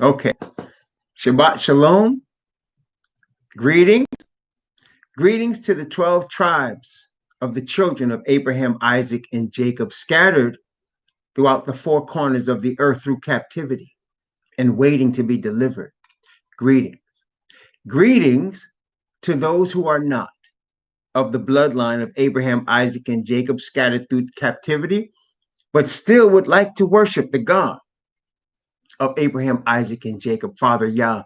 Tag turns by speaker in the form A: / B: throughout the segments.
A: Okay. Shabbat Shalom. Greetings. Greetings to the 12 tribes of the children of Abraham, Isaac, and Jacob, scattered throughout the four corners of the earth through captivity and waiting to be delivered. Greetings. Greetings to those who are not of the bloodline of Abraham, Isaac, and Jacob, scattered through captivity, but still would like to worship the God of Abraham, Isaac, and Jacob. Father Yah,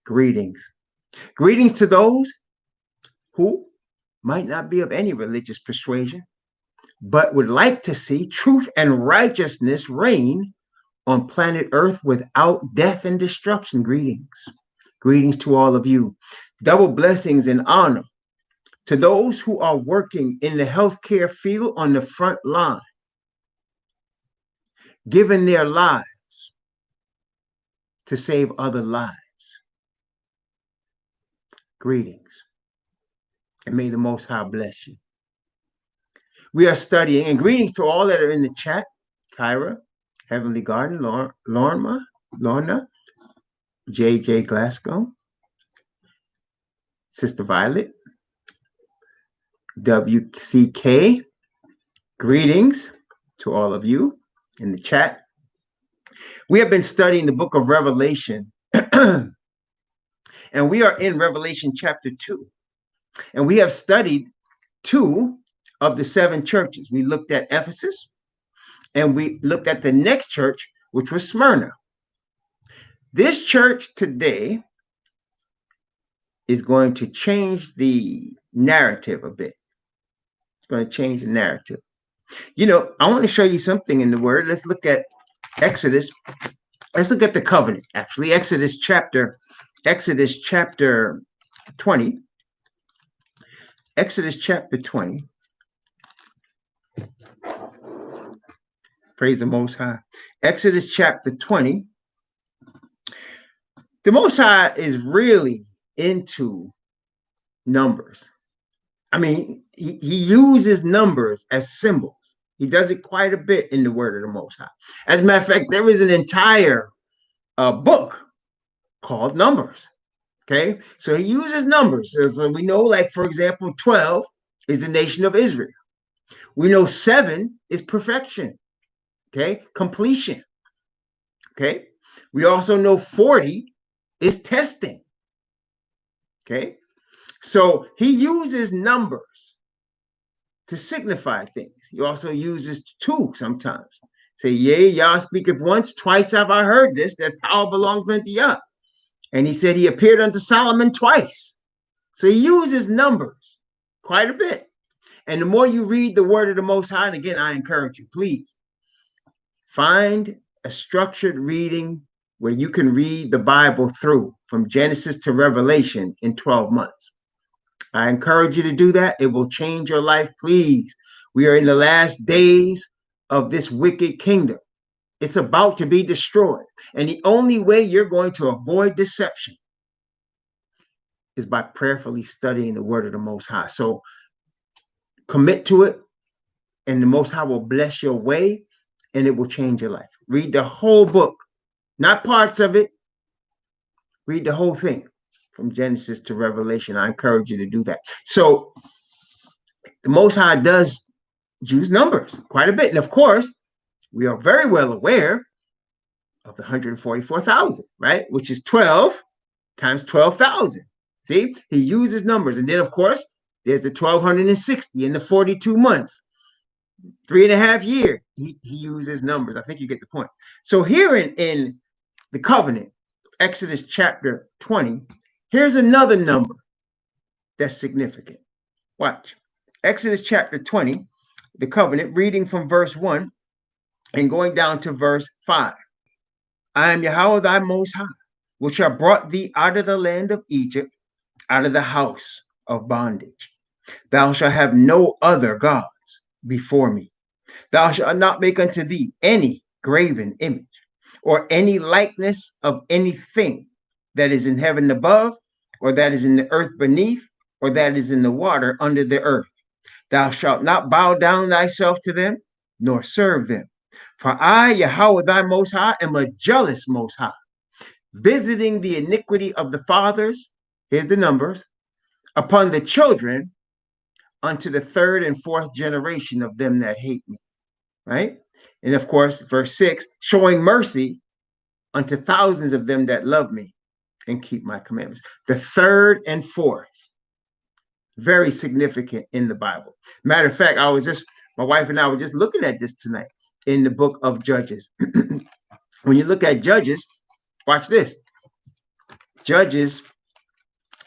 A: greetings. Greetings to those who might not be of any religious persuasion, but would like to see truth and righteousness reign on planet Earth without death and destruction. Greetings. Greetings to all of you. Double blessings and honor to those who are working in the healthcare field on the front line, giving their lives to save other lives. Greetings. And may the Most High bless you. We are studying, and greetings to all that are in the chat. Kyra, Heavenly Garden, Lorna, JJ Glasgow, Sister Violet, WCK. Greetings to all of you in the chat. We have been studying the book of Revelation, and we are in Revelation chapter 2. And we have studied 2 of the 7 churches. We looked at Ephesus, and we looked at the next church, which was Smyrna. This church today is going to change the narrative a bit. It's going to change the narrative. You know, I want to show you something in the Word. Let's look at Exodus. Let's look at the covenant, actually. Exodus chapter 20. Exodus chapter 20. Praise the Most High. Exodus chapter 20. The Most High is really into numbers. I mean, he uses numbers as symbols. He does it quite a bit in the Word of the Most High. As a matter of fact, there is an entire book called Numbers. Okay, so he uses numbers. So we know, like, for example, 12 is the nation of Israel. We know 7 is perfection. Okay, completion. Okay, we also know 40 is testing. Okay, so he uses numbers to signify things. He also uses 2 sometimes. Say, yea, Yah speaketh once, twice have I heard this, that power belongs unto Yah. And he said he appeared unto Solomon twice. So he uses numbers quite a bit. And the more you read the Word of the Most High, and again, I encourage you, please find a structured reading where you can read the Bible through from Genesis to Revelation in 12 months. I encourage you to do that. It will change your life, please. We are in the last days of this wicked kingdom. It's about to be destroyed. And the only way you're going to avoid deception is by prayerfully studying the Word of the Most High. So commit to it, and the Most High will bless your way, and it will change your life. Read the whole book, not parts of it. Read the whole thing from Genesis to Revelation. I encourage you to do that. So the Most High does use numbers quite a bit. And of course, we are very well aware of the 144,000, right? Which is 12 times 12,000. See, he uses numbers. And then, of course, there's the 1,260 in the 42 months, 3.5 years. He uses numbers. I think you get the point. So here in the covenant, Exodus chapter 20, here's another number that's significant. Watch. Exodus chapter 20, the covenant, reading from verse 1 and going down to verse 5. I am Yahweh thy Most High, which have brought thee out of the land of Egypt, out of the house of bondage. Thou shalt have no other gods before me. Thou shalt not make unto thee any graven image, or any likeness of anything that is in heaven above, or that is in the earth beneath, or that is in the water under the earth. Thou shalt not bow down thyself to them, nor serve them. For I, Yahweh, thy Most High, am a jealous Most High, visiting the iniquity of the fathers, here's the numbers, upon the children unto the third and fourth generation of them that hate me, right? And of course, verse 6, showing mercy unto thousands of them that love me and keep my commandments. The third and fourth, very significant in the Bible. Matter of fact, my wife and I were just looking at this tonight in the book of Judges. When you look at Judges, watch this. Judges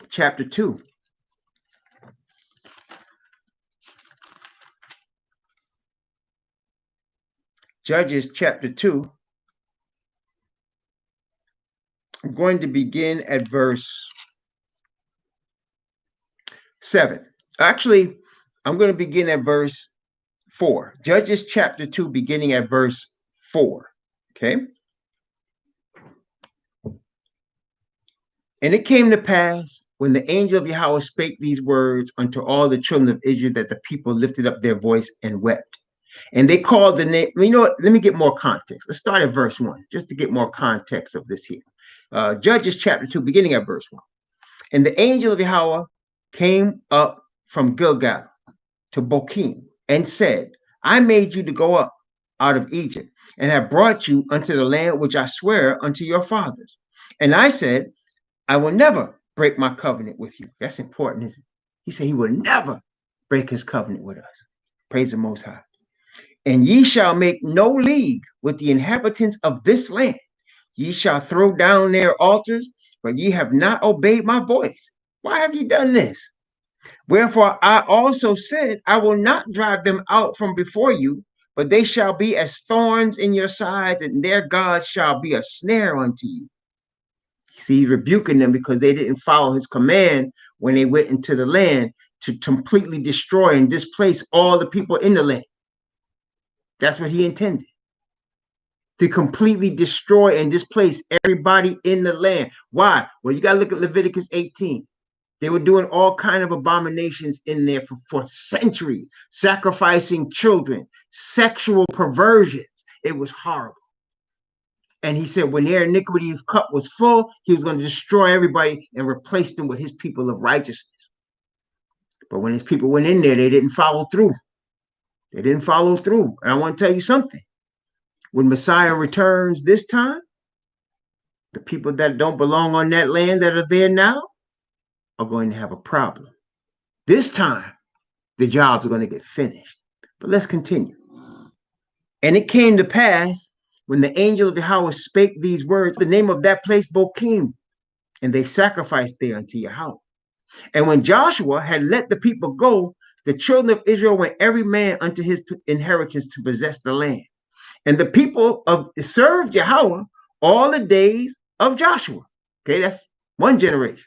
A: chapter 2. Judges chapter 2. I'm going to begin at verse 7. Actually, I'm going to begin at verse 4. Judges chapter 2, beginning at verse 4. Okay. And it came to pass when the angel of Yahweh spake these words unto all the children of Israel that the people lifted up their voice and wept. And they called the name. You know what? Let me get more context. Let's start at verse 1, just to get more context of this here. Judges chapter 2, beginning at verse 1. And the angel of Yahweh came up from Gilgal to Bochim and said, I made you to go up out of Egypt and have brought you unto the land which I swear unto your fathers. And I said, I will never break my covenant with you. That's important, isn't it? He said he will never break his covenant with us. Praise the Most High. And ye shall make no league with the inhabitants of this land. Ye shall throw down their altars, but ye have not obeyed my voice. Why have ye done this? Wherefore I also said, I will not drive them out from before you, but they shall be as thorns in your sides, and their God shall be a snare unto you. See, he's rebuking them because they didn't follow his command when they went into the land to completely destroy and displace all the people in the land. That's what he intended. To completely destroy and displace everybody in the land. Why? Well, you got to look at Leviticus 18. They were doing all kinds of abominations in there for centuries, sacrificing children, sexual perversions. It was horrible. And he said when their iniquity's cup was full, he was going to destroy everybody and replace them with his people of righteousness. But when his people went in there, they didn't follow through. They didn't follow through. And I want to tell you something. When Messiah returns this time, the people that don't belong on that land that are there now are going to have a problem. This time, the jobs are going to get finished. But let's continue. And it came to pass when the angel of Yahweh spake these words, the name of that place Bochim, and they sacrificed there unto Yahweh. And when Joshua had let the people go, the children of Israel went every man unto his inheritance to possess the land. And the people served Yahweh all the days of Joshua. Okay, that's one generation.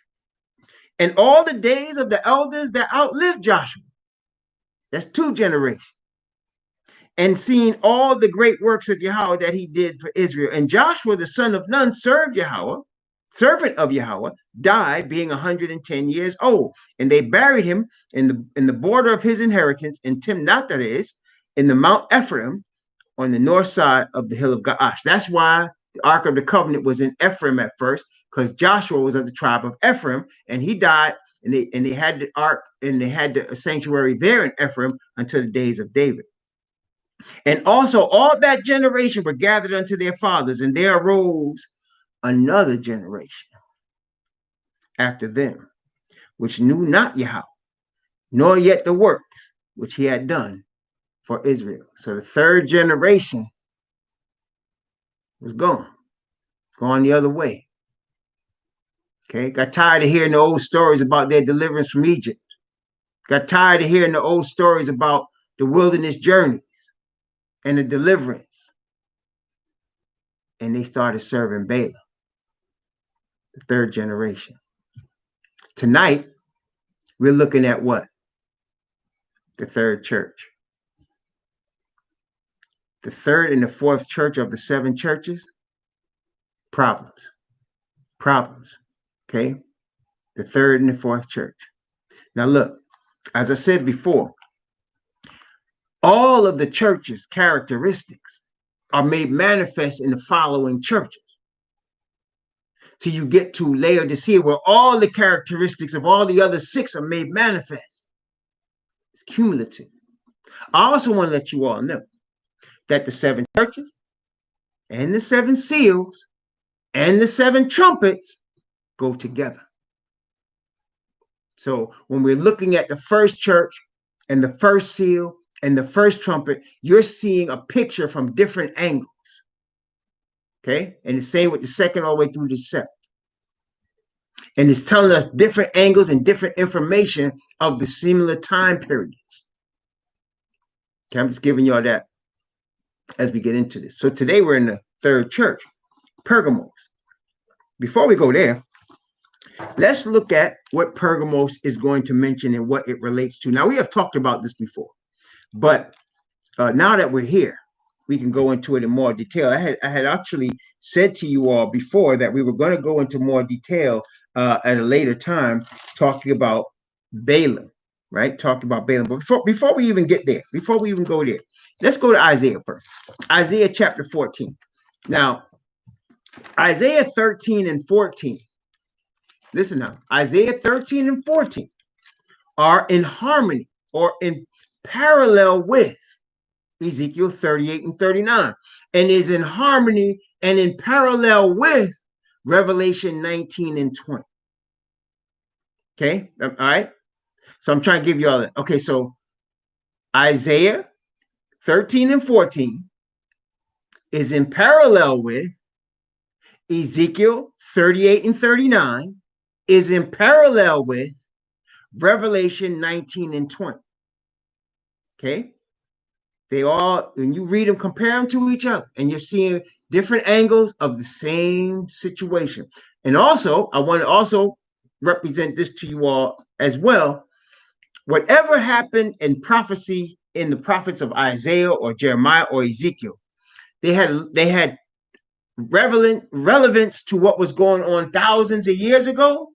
A: And all the days of the elders that outlived Joshua. That's two generations. And seeing all the great works of Yahweh that he did for Israel. And Joshua, the son of Nun, served Yahweh, servant of Yahweh, died being 110 years old. And they buried him in the border of his inheritance in Timnath, in the Mount Ephraim, on the north side of the hill of Gaash. That's why the Ark of the Covenant was in Ephraim at first, because Joshua was of the tribe of Ephraim, and he died, and they had the ark, and they had the sanctuary there in Ephraim until the days of David. And also all that generation were gathered unto their fathers, and there arose another generation after them, which knew not Yahweh, nor yet the works which he had done for Israel. So the third generation was gone the other way. Okay, got tired of hearing the old stories about their deliverance from Egypt. Got tired of hearing the old stories about the wilderness journeys and the deliverance. And they started serving Balaam, the third generation. Tonight, we're looking at what? The third church. The third and the fourth church of the seven churches, problems. Okay? The third and the fourth church. Now look, as I said before, all of the church's characteristics are made manifest in the following churches. Till you get to Laodicea, where all the characteristics of all the other 6 are made manifest. It's cumulative. I also want to let you all know that the 7 churches and the 7 seals and the 7 trumpets go together. So when we're looking at the first church and the first seal and the first trumpet, you're seeing a picture from different angles. Okay? And the same with the second all the way through the 7th. And it's telling us different angles and different information of the similar time periods. Okay, I'm just giving y'all that as we get into this. So today we're in the 3rd church, Pergamos. Before we go there, let's look at what Pergamos is going to mention and what it relates to. Now, we have talked about this before, but now that we're here, we can go into it in more detail. I had actually said to you all before that we were going to go into more detail at a later time, talking about Balaam, right? Talking about Balaam. But before we even get there, before we even go there, let's go to Isaiah first. Isaiah chapter 14. Now, Isaiah 13 and 14. Listen now, Isaiah 13 and 14 are in harmony or in parallel with Ezekiel 38 and 39, and is in harmony and in parallel with Revelation 19 and 20. Okay, all right. So I'm trying to give you all that. Okay, so Isaiah 13 and 14 is in parallel with Ezekiel 38 and 39, is in parallel with Revelation 19 and 20. Okay, they all, when you read them, compare them to each other, and you're seeing different angles of the same situation. And also, I want to also represent this to you all as well. Whatever happened in prophecy in the prophets of Isaiah or Jeremiah or Ezekiel, they had relevance to what was going on thousands of years ago,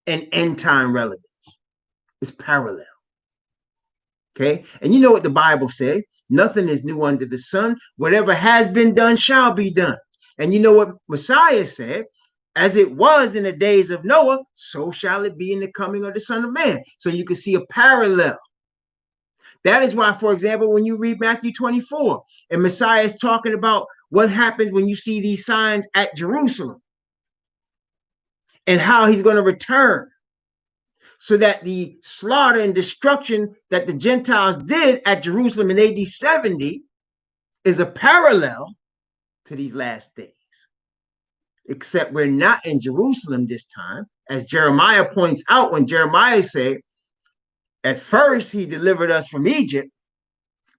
A: and end time relevance. It's parallel. Okay, and you know what the Bible says: nothing is new under the sun. Whatever has been done shall be done. And you know what Messiah said: as it was in the days of Noah, so shall it be in the coming of the Son of Man. So you can see a parallel. That is why, for example, when you read Matthew 24, and Messiah is talking about what happens when you see these signs at Jerusalem, and how he's going to return, so that the slaughter and destruction that the Gentiles did at Jerusalem in AD 70 is a parallel to these last days. Except we're not in Jerusalem this time, as Jeremiah points out, when Jeremiah said, at first he delivered us from Egypt,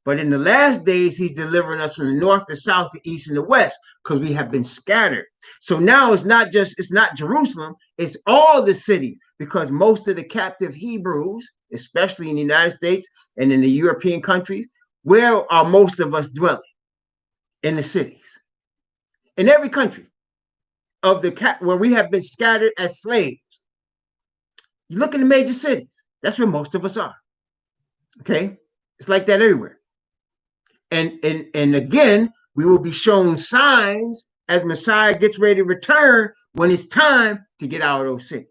A: but in the last days he's delivering us from the north, the south, the east, and the west, because we have been scattered. So now it's not Jerusalem, it's all the cities, because most of the captive Hebrews, especially in the United States and in the European countries, where are most of us dwelling? In the cities. In every country of where we have been scattered as slaves. You look in the major cities, that's where most of us are. Okay? It's like that everywhere. And again, we will be shown signs as Messiah gets ready to return, when it's time to get out of those cities.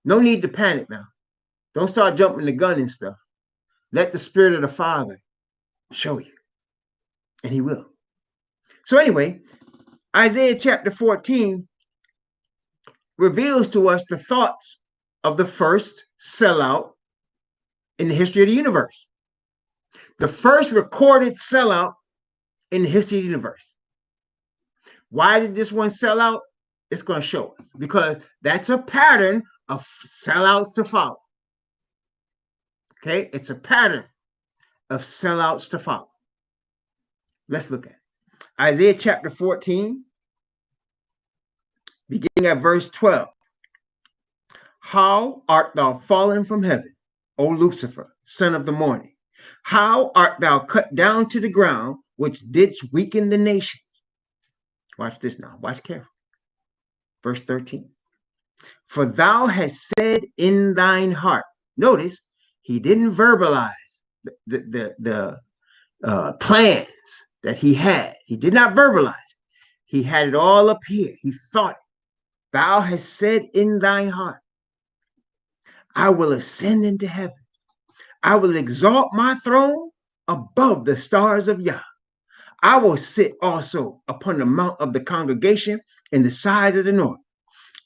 A: No need to panic now. Don't start jumping the gun and stuff. Let the Spirit of the Father show you. And he will. So anyway, Isaiah chapter 14 reveals to us the thoughts of the first sellout in the history of the universe. The first recorded sellout in the history of the universe. Why did this one sell out? It's going to show us, because that's a pattern of sellouts to follow. Okay, it's a pattern of sellouts to follow. Let's look at it. Isaiah chapter 14, beginning at verse 12. How art thou fallen from heaven, O Lucifer, son of the morning? How art thou cut down to the ground, which didst weaken the nation? Watch this now. Watch carefully. Verse 13. For thou hast said in thine heart. Notice, he didn't verbalize the plans that he had. He did not verbalize it. He had it all up here. He thought it. Thou hast said in thine heart, I will ascend into heaven. I will exalt my throne above the stars of Yah. I will sit also upon the mount of the congregation in the side of the north.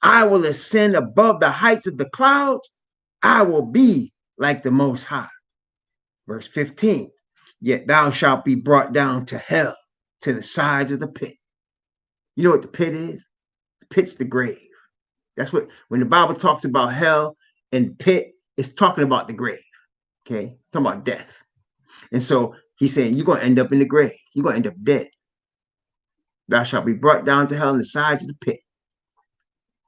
A: I will ascend above the heights of the clouds. I will be like the Most High. Verse 15, yet thou shalt be brought down to hell, to the sides of the pit. You know what the pit is? The pit's the grave. That's what, when the Bible talks about hell and pit, it's talking about the grave. Okay, it's talking about death. And so he's saying you're going to end up in the grave. You're going to end up dead. Thou shalt be brought down to hell in the sides of the pit.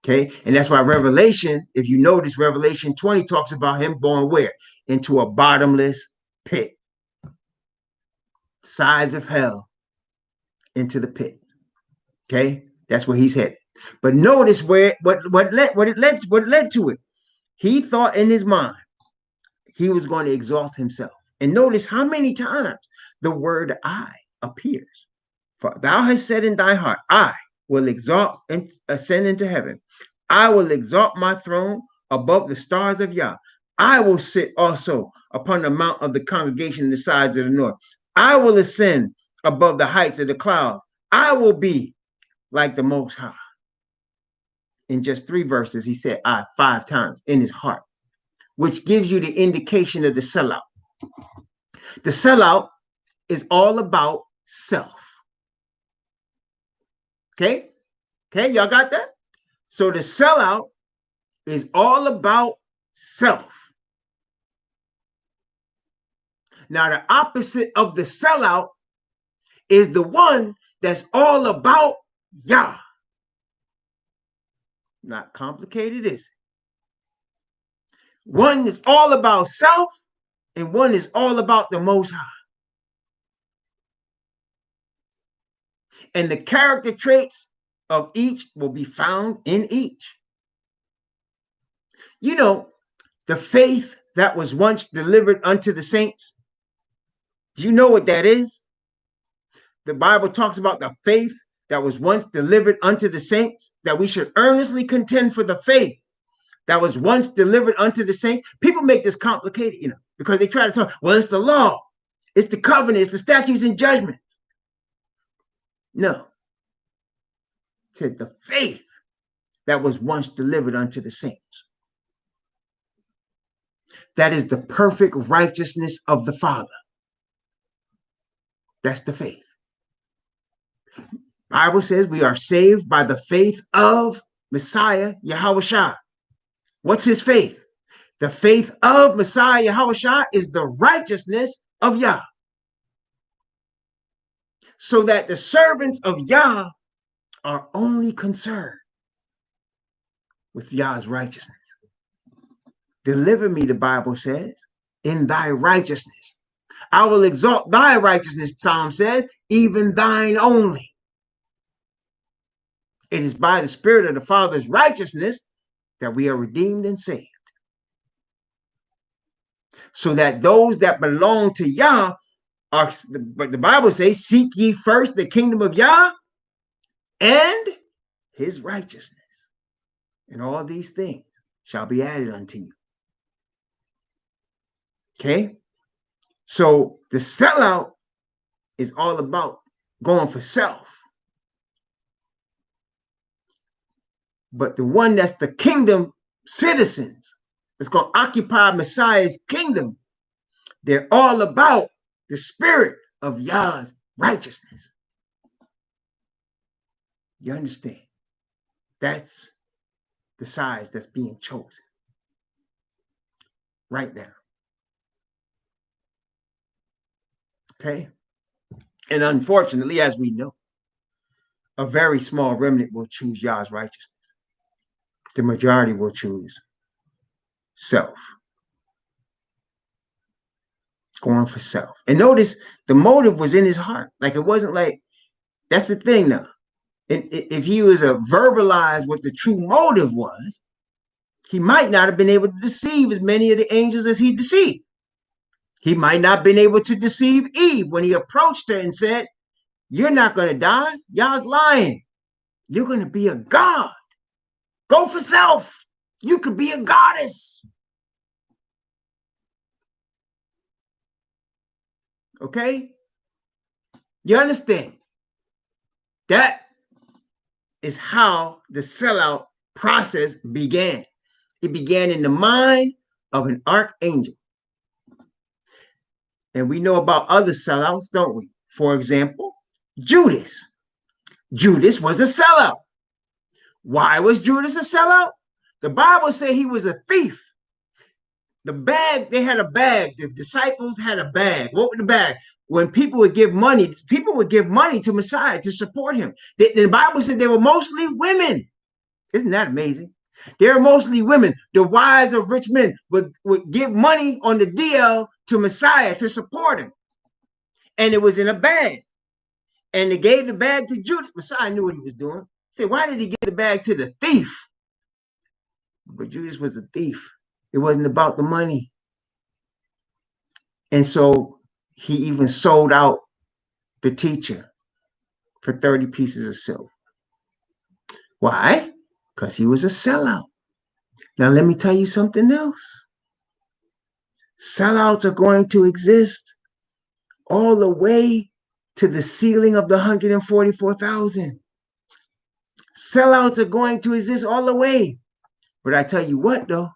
A: Okay, and that's why Revelation, if you notice, Revelation 20 talks about him going where? Into a bottomless pit. Sides of hell, into the pit. Okay, that's where he's headed. But notice what led to it. He thought in his mind he was going to exalt himself. And notice how many times the word I appears. For thou hast said in thy heart, I will exalt and ascend into heaven. I will exalt my throne above the stars of Yah. I will sit also upon the mount of the congregation in the sides of the north. I will ascend above the heights of the clouds. I will be like the Most High. In just 3 verses, he said I 5 times in his heart, which gives you the indication of the sellout. The sellout is all about self. Okay? Okay, y'all got that? So the sellout is all about self. Now, the opposite of the sellout is the one that's all about Yah. Not complicated, is it? One is all about self, and one is all about the Most High. And the character traits of each will be found in each. You know, the faith that was once delivered unto the saints. Do you know what that is? The Bible talks about the faith that was once delivered unto the saints, that we should earnestly contend for the faith that was once delivered unto the saints. People make this complicated, because they try to talk, well, it's the law, it's the covenant, it's the statutes and judgments. No. It said the faith that was once delivered unto the saints. That is the perfect righteousness of the Father. That's the faith. Bible says we are saved by the faith of Messiah Yahushua. What's his faith? The faith of Messiah Yahushua is the righteousness of Yah. So that the servants of Yah are only concerned with Yah's righteousness. Deliver me, the Bible says, in thy righteousness. I will exalt thy righteousness, Psalm says, even thine only. It is by the Spirit of the Father's righteousness that we are redeemed and saved. So that those that belong to Yah are, but the Bible says, seek ye first the kingdom of Yah and his righteousness. And all these things shall be added unto you. Okay? So the sellout is all about going for self. But the one that's the kingdom citizens, that's going to occupy Messiah's kingdom, they're all about the spirit of Yah's righteousness. You understand? That's the size that's being chosen right now. Okay? And unfortunately, as we know, a very small remnant will choose Yah's righteousness. The majority will choose self. Going for self. And notice the motive was in his heart. Like, it wasn't like, that's the thing now. And if he was to verbalize what the true motive was, he might not have been able to deceive as many of the angels as he deceived. He might not have been able to deceive Eve when he approached her and said, You're not going to die. Y'all's lying. You're going to be a god. Go for self. You could be a goddess. Okay? You understand? That is how the sellout process began. It began in the mind of an archangel. And we know about other sellouts, don't we? For example, Judas. Judas was a sellout. Why was Judas a sellout? The Bible said he was a thief. The bag, they had a bag. The disciples had a bag. What was the bag? When people would give money to Messiah to support him. The Bible said they were mostly women. Isn't that amazing? They're mostly women. The wives of rich men would give money on the DL to Messiah to support him. And it was in a bag. And they gave the bag to Judas. Messiah knew what he was doing. He said, why did he give the bag to the thief? But Judas was a thief. It wasn't about the money. And so he even sold out the teacher for 30 pieces of silver. Why? Because he was a sellout. Now, let me tell you something else. Sellouts are going to exist all the way to the ceiling of the 144,000. Sellouts are going to exist all the way. But I tell you what, though,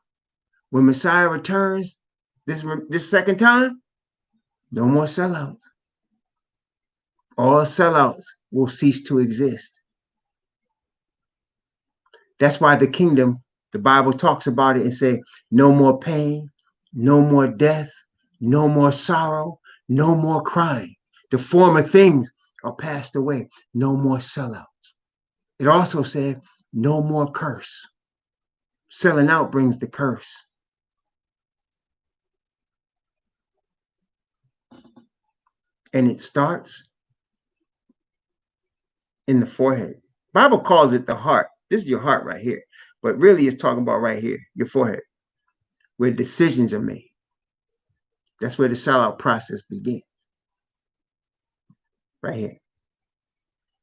A: when Messiah returns this second time, no more sellouts. All sellouts will cease to exist. That's why the kingdom, the Bible talks about it and say, no more pain, no more death, no more sorrow, no more crying. The former things are passed away. No more sellouts. It also said, no more curse. Selling out brings the curse. And it starts in the forehead. Bible calls it the heart. This is your heart right here. But really it's talking about right here, your forehead, where decisions are made. That's where the sellout process begins. Right here.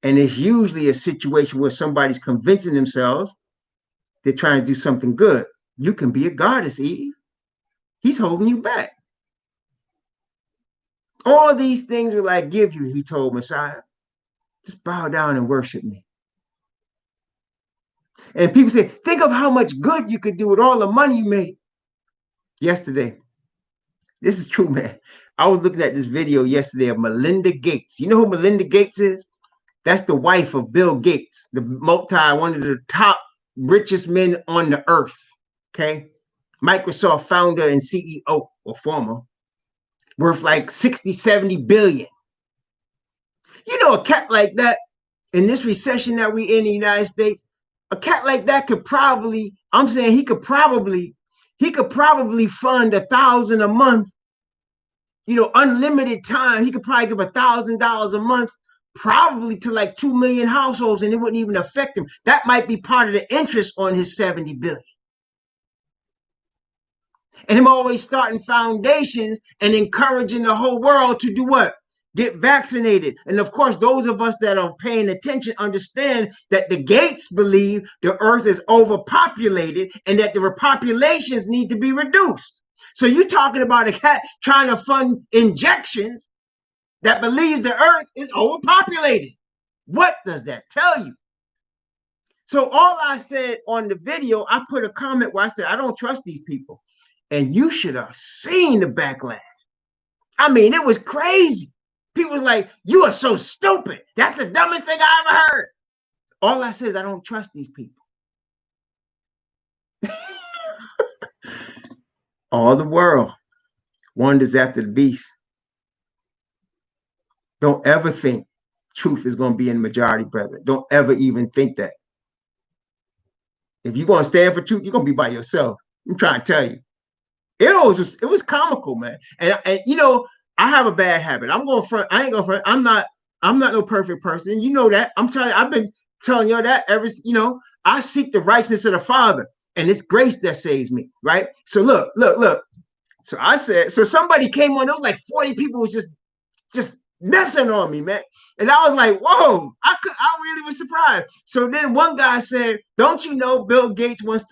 A: And it's usually a situation where somebody's convincing themselves they're trying to do something good. You can be a goddess, Eve. He's holding you back. All these things will I give you, he told Messiah. Just bow down and worship me. And people say, think of how much good you could do with all the money you made. Yesterday, this is true, man. I was looking at this video yesterday of Melinda Gates. You know who Melinda Gates is? That's the wife of Bill Gates, one of the top richest men on the earth. Okay. Microsoft founder and CEO or former, worth like 60, 70 billion. You know, a cat like that in this recession that we in the United States, a cat like that could probably, I'm saying he could probably fund 1,000 a month, you know, unlimited time. He could probably give $1,000 a month, probably to like 2 million households, and it wouldn't even affect him. That might be part of the interest on his 70 billion. And him always starting foundations and encouraging the whole world to do what? Get vaccinated. And of course, those of us that are paying attention understand that the Gates believe the earth is overpopulated and that the populations need to be reduced. So you're talking about a cat trying to fund injections that believes the earth is overpopulated. What does that tell you? So all I said on the video, I put a comment where I said, I don't trust these people. And you should have seen the backlash. I mean, it was crazy. People was like, you are so stupid. That's the dumbest thing I ever heard. All I said is I don't trust these people. All the world wanders after the beast. Don't ever think truth is going to be in the majority, brother. Don't ever even think that. If you're going to stand for truth, you're going to be by yourself. I'm trying to tell you. It was comical, man. And you know, I have a bad habit. I'm going front. I ain't going front. I'm not no perfect person. You know that. I'm telling you, I've been telling you that I seek the righteousness of the Father, and it's grace that saves me, right? So look. So I said, so somebody came on, there was like 40 people was just messing on me, man. And I was like, whoa, I really was surprised. So then one guy said, don't you know Bill Gates wants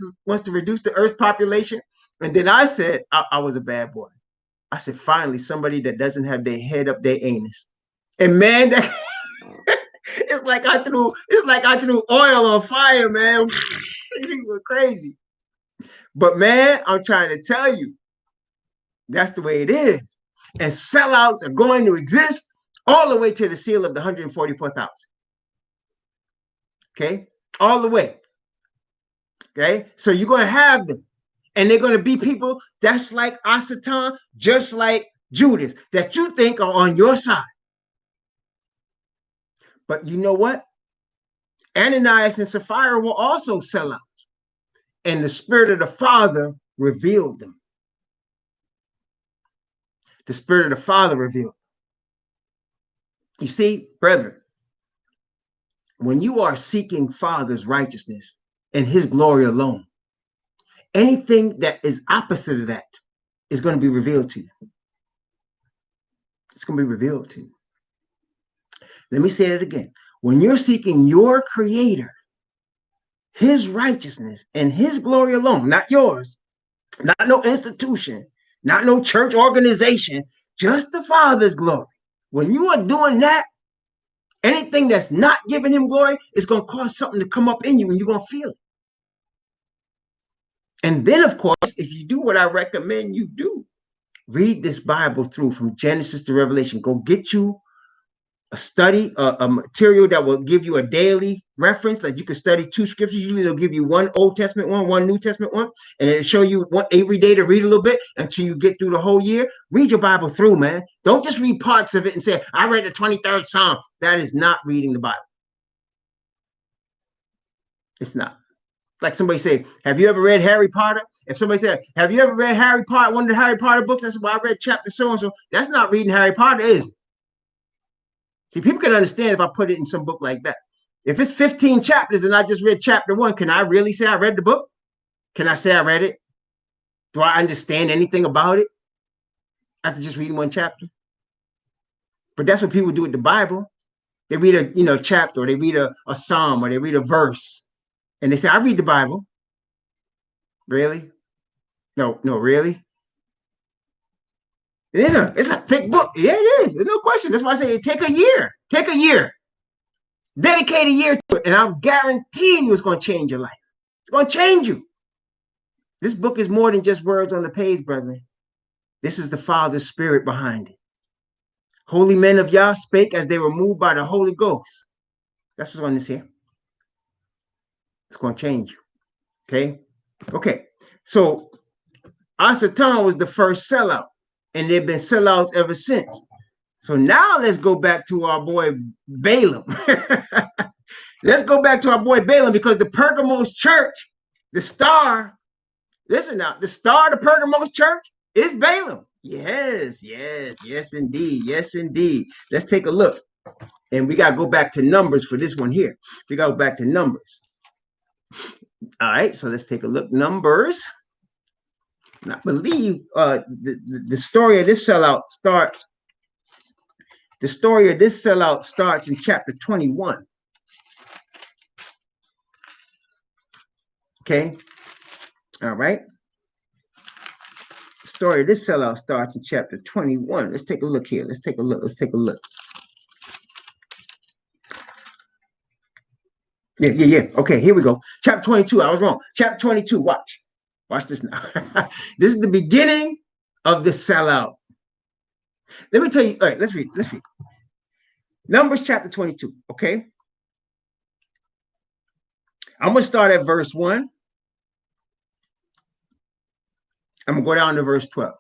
A: to reduce the Earth's population? And then I said, I was a bad boy. I said, finally, somebody that doesn't have their head up their anus. And man, that it's like I threw oil on fire, man. It was crazy. But man, I'm trying to tell you, that's the way it is. And sellouts are going to exist all the way to the seal of the 144,000. Okay, all the way. Okay, so you're going to have them, and they're going to be people that's like Asatan, just like Judas, that you think are on your side. But you know what? Ananias and Sapphira will also sell out, and the Spirit of the Father revealed them. The Spirit of the Father revealed. You see, brethren, when you are seeking Father's righteousness and his glory alone, anything that is opposite of that is going to be revealed to you. It's going to be revealed to you. Let me say it again. When you're seeking your Creator, his righteousness and his glory alone, not yours, not no institution, not no church organization, just the Father's glory. When you are doing that, anything that's not giving him glory is going to cause something to come up in you and you're going to feel it. And then, of course, if you do what I recommend you do, read this Bible through from Genesis to Revelation. Go get you a study, a material that will give you a daily reference. Like you can study 2 scriptures. Usually they'll give you 1 Old Testament one, 1 New Testament one, and it'll show you one every day to read a little bit until you get through the whole year. Read your Bible through, man. Don't just read parts of it and say, I read the 23rd Psalm. That is not reading the Bible. It's not. Like somebody say, have you ever read Harry Potter? If somebody said, have you ever read Harry Potter, one of the Harry Potter books? I said, well, I read chapter so-and-so. That's not reading Harry Potter, is it? See, people can understand if I put it in some book like that. If it's 15 chapters and I just read chapter 1, can I really say I read the book? Can I say I read it? Do I understand anything about it after just reading 1 chapter? But that's what people do with the Bible. They read a chapter, or they read a psalm, or they read a verse, and they say, I read the Bible. Really? No, really? Yeah, it's a thick book. Yeah, it is. There's no question. That's why I say take a year. Take a year. Dedicate a year to it, and I'm guaranteeing you it's going to change your life. It's going to change you. This book is more than just words on the page, brethren. This is the Father's Spirit behind it. Holy men of Yah spake as they were moved by the Holy Ghost. That's what's on this here. It's going to change you. Okay. So Asatan was the first sellout, and there have been sellouts ever since. So now let's go back to our boy Balaam. Let's go back to our boy Balaam, because the Pergamos church, the star, listen now, the star of the Pergamos church is Balaam. Yes, indeed. Yes, indeed. Let's take a look. And we got to go back to Numbers for this one here. We got to go back to Numbers. All right, so let's take a look. Numbers. And I believe the story of this sellout starts. The story of this sellout starts in chapter 21. Okay. All right. The story of this sellout starts in chapter 21. Let's take a look here. Let's take a look. Yeah. Okay, here we go. Chapter 22. I was wrong. Chapter 22. Watch this now. This is the beginning of the sellout. Let me tell you. All right, let's read. Numbers chapter 22. Okay. I'm going to start at verse 1. I'm going to go down to verse 12.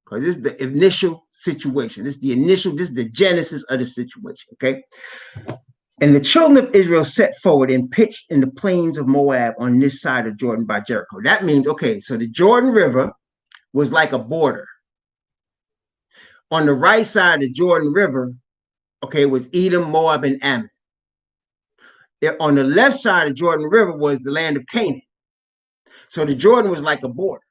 A: Because this is the initial situation. This is the genesis of the situation. Okay. And the children of Israel set forward and pitched in the plains of Moab on this side of Jordan by Jericho. That means, okay, so the Jordan River was like a border. On the right side of the Jordan River, okay, was Edom, Moab, and Ammon. On the left side of Jordan River was the land of Canaan. So the Jordan was like a border.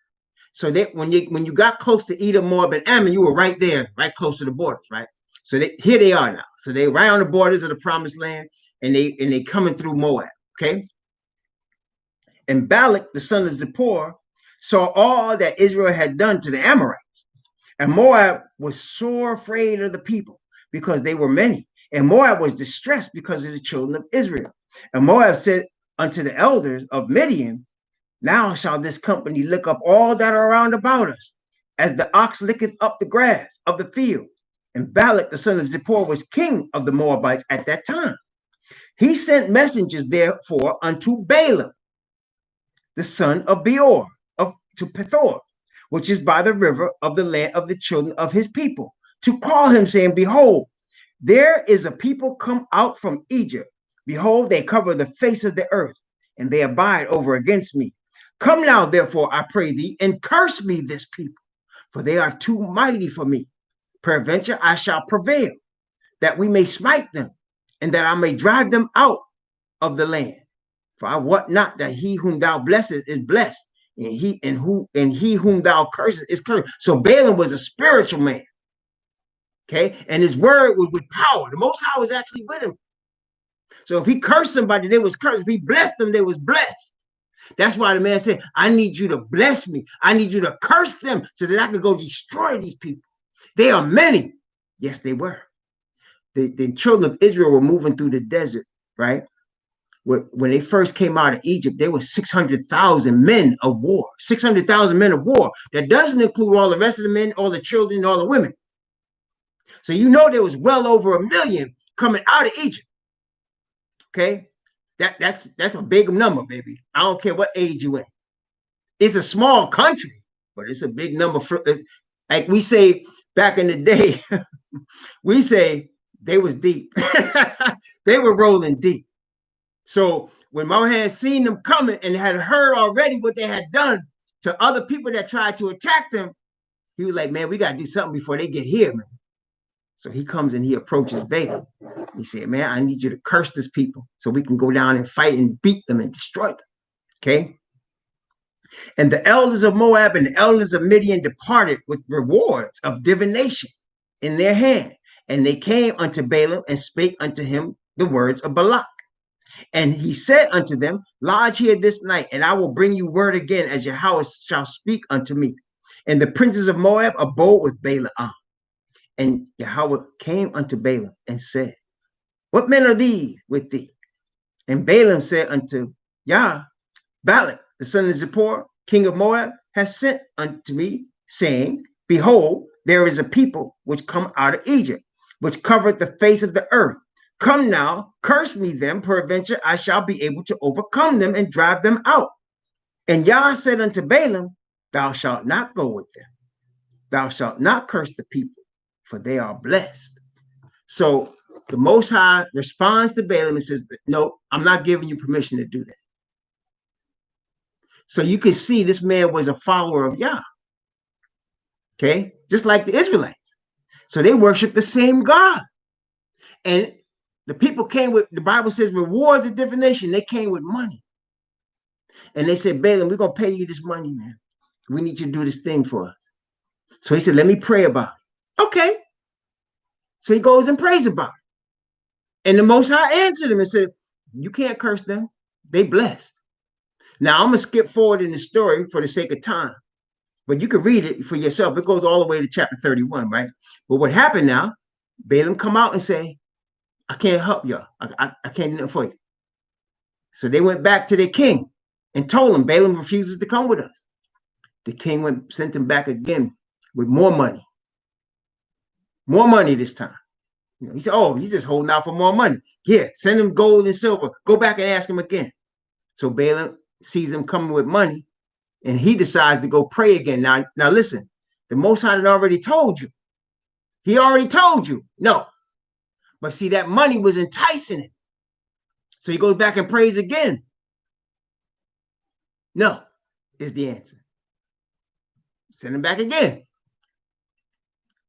A: So that when you got close to Edom, Moab, and Ammon, you were right there, right close to the borders, right? So here they are now. So they right on the borders of the promised land, and they coming through Moab. Okay. And Balak, the son of Zippor, saw all that Israel had done to the Amorites. And Moab was sore afraid of the people because they were many. And Moab was distressed because of the children of Israel. And Moab said unto the elders of Midian, now shall this company lick up all that are round about us, as the ox licketh up the grass of the field. And Balak, the son of Zippor, was king of the Moabites at that time. He sent messengers, therefore, unto Balaam, the son of Beor, to Pethor, which is by the river of the land of the children of his people, to call him, saying, behold, there is a people come out from Egypt. Behold, they cover the face of the earth, and they abide over against me. Come now, therefore, I pray thee, and curse me this people, for they are too mighty for me. Peradventure I shall prevail, that we may smite them, and that I may drive them out of the land. For I wot not that he whom thou blessest is blessed, and he whom thou cursest is cursed. So Balaam was a spiritual man. Okay, and his word was with power. The Most High was actually with him. So if he cursed somebody, they was cursed. If he blessed them, they was blessed. That's why the man said, I need you to bless me. I need you to curse them so that I could go destroy these people. They are many. Yes, they were. The children of Israel were moving through the desert, right? When they first came out of Egypt, there were 600,000 men of war. 600,000 men of war. That doesn't include all the rest of the men, all the children, all the women. So you know there was well over 1 million coming out of Egypt. Okay, that's a big number, baby. I don't care what age you in. It's a small country, but it's a big number. Like we say back in the day, we say they was deep. They were rolling deep. So when Mohan seen them coming and had heard already what they had done to other people that tried to attack them, he was like, man, we got to do something before they get here, man. So he comes and he approaches Balaam. He said, man, I need you to curse this people so we can go down and fight and beat them and destroy them. Okay. And the elders of Moab and the elders of Midian departed with rewards of divination in their hand. And they came unto Balaam and spake unto him the words of Balak. And he said unto them, lodge here this night, and I will bring you word again as Yahweh shall speak unto me. And the princes of Moab abode with Balaam. And Yahweh came unto Balaam and said, what men are these with thee? And Balaam said unto Yah, Balak, the son of Zippor, king of Moab, hath sent unto me, saying, behold, there is a people which come out of Egypt, which covered the face of the earth. Come now, curse me them, peradventure I shall be able to overcome them and drive them out. And Yah said unto Balaam, thou shalt not go with them. Thou shalt not curse the people, for they are blessed. So the Most High responds to Balaam and says, no, I'm not giving you permission to do that. So you can see this man was a follower of Yah. Okay, just like the Israelites. So they worship the same God. And the people came with, the Bible says, rewards of divination. They came with money. And they said, Balaam, we're going to pay you this money, man. We need you to do this thing for us. So he said, let me pray about it. Okay. So he goes and prays about it. And the Most High answered him and said, you can't curse them. They blessed. Now, I'm going to skip forward in the story for the sake of time. But you can read it for yourself. It goes all the way to chapter 31, right? But what happened now, Balaam come out and say, I can't help y'all. I can't do nothing for you. So they went back to their king and told him Balaam refuses to come with us. The king sent him back again with more money. More money this time. You know, he said, oh, he's just holding out for more money. Here, send him gold and silver. Go back and ask him again. So Balaam sees them coming with money, and he decides to go pray again. Now listen, the Most High had already told you. He already told you. No. But see, that money was enticing him. So he goes back and prays again. No, is the answer. Send him back again.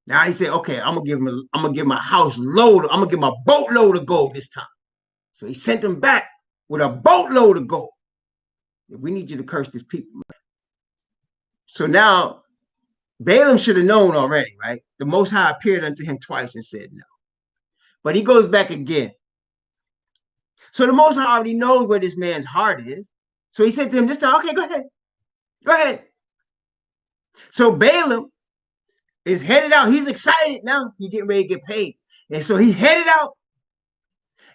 A: Now he said, okay, I'm gonna give him a house load, I'm gonna give him a boatload of gold this time. So he sent him back with a boatload of gold. We need you to curse these people, man. So now Balaam should have known already, right? The Most High appeared unto him twice and said no. But he goes back again. So the Most High already knows where this man's heart is. So he said to him this time, okay, go ahead. Go ahead. So Balaam is headed out. He's excited now. He's getting ready to get paid. And so he headed out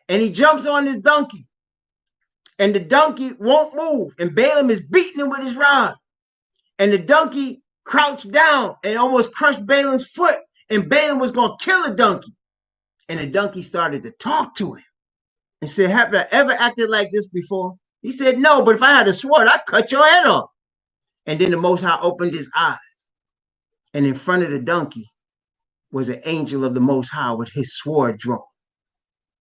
A: and he jumps on this donkey. And the donkey won't move. And Balaam is beating him with his rod. And the donkey crouched down and almost crushed Balaam's foot. And Balaam was going to kill the donkey. And the donkey started to talk to him and said, have I ever acted like this before? He said, no, but if I had a sword, I'd cut your head off. And then the Most High opened his eyes. And in front of the donkey was an angel of the Most High with his sword drawn.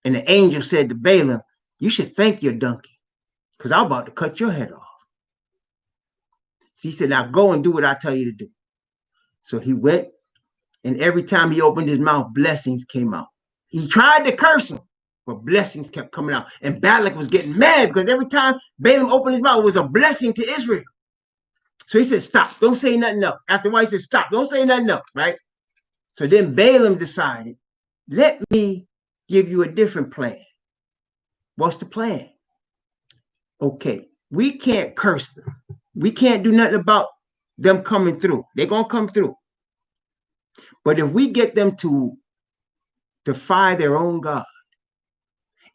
A: And the angel said to Balaam, you should thank your donkey because I'm about to cut your head off. So he said, now go and do what I tell you to do. So he went, and every time he opened his mouth, blessings came out. He tried to curse him, but blessings kept coming out. And Balak was getting mad because every time Balaam opened his mouth, it was a blessing to Israel. So he said, stop, don't say nothing else. After a while, he said, stop, don't say nothing else, right? So then Balaam decided, let me give you a different plan. What's the plan? Okay, we can't curse them. We can't do nothing about them coming through. They're going to come through. But if we get them to defy their own God,